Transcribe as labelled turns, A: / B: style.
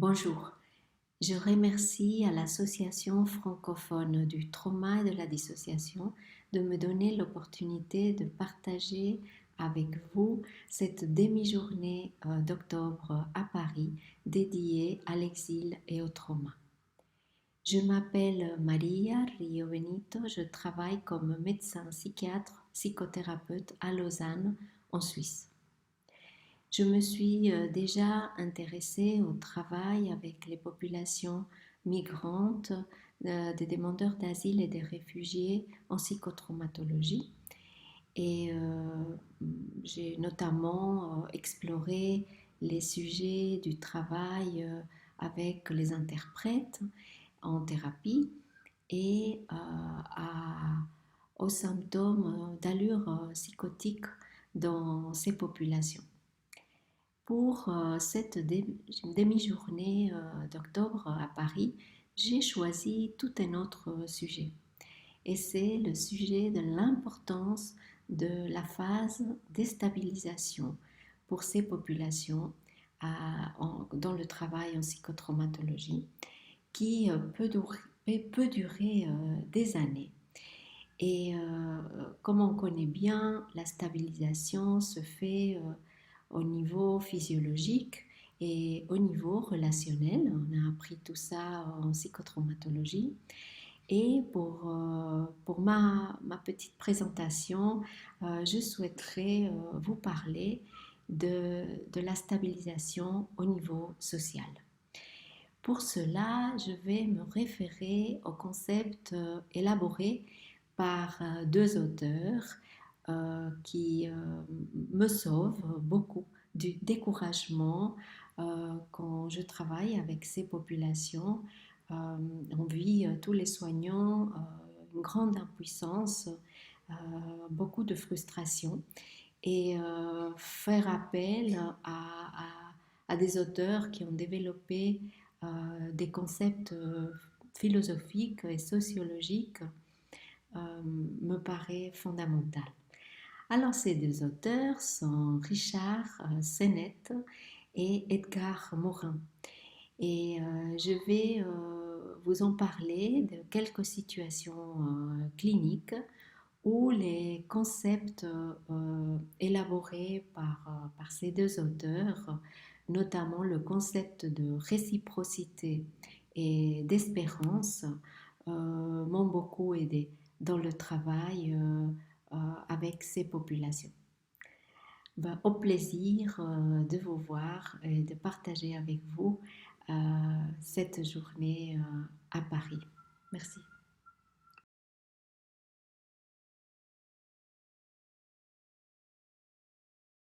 A: Bonjour, je remercie à l'Association francophone du trauma et de la dissociation de me donner l'opportunité de partager avec vous cette demi-journée d'octobre à Paris dédiée à l'exil et au trauma. Je m'appelle Maria Rio Benito, je travaille comme médecin psychiatre, psychothérapeute à Lausanne, en Suisse. Je me suis déjà intéressée au travail avec les populations migrantes, des demandeurs d'asile et des réfugiés en psychotraumatologie. Et j'ai notamment exploré les sujets du travail avec les interprètes en thérapie et aux symptômes d'allure psychotique dans ces populations. Pour cette demi-journée d'octobre à Paris, j'ai choisi tout un autre sujet. Et c'est le sujet de l'importance de la phase déstabilisation pour ces populations dans le travail en psychotraumatologie qui peut durer des années. Et comme on connaît bien, la stabilisation se fait au niveau physiologique et au niveau relationnel. On a appris tout ça en psychotraumatologie. Et pour ma petite présentation, je souhaiterais vous parler de la stabilisation au niveau social. Pour cela, je vais me référer au concept élaboré par deux auteurs qui me sauvent beaucoup du découragement quand je travaille avec ces populations. On vit tous les soignants une grande impuissance, beaucoup de frustration et faire appel à des auteurs qui ont développé des concepts philosophiques et sociologiques me paraît fondamental. Alors ces deux auteurs sont Richard Sennett et Edgar Morin. Et je vais vous en parler de quelques situations cliniques où les concepts élaborés par ces deux auteurs, notamment le concept de réciprocité et d'espérance, m'ont beaucoup aidé dans le travail avec ces populations. Au plaisir de vous voir et de partager avec vous cette journée à Paris. Merci.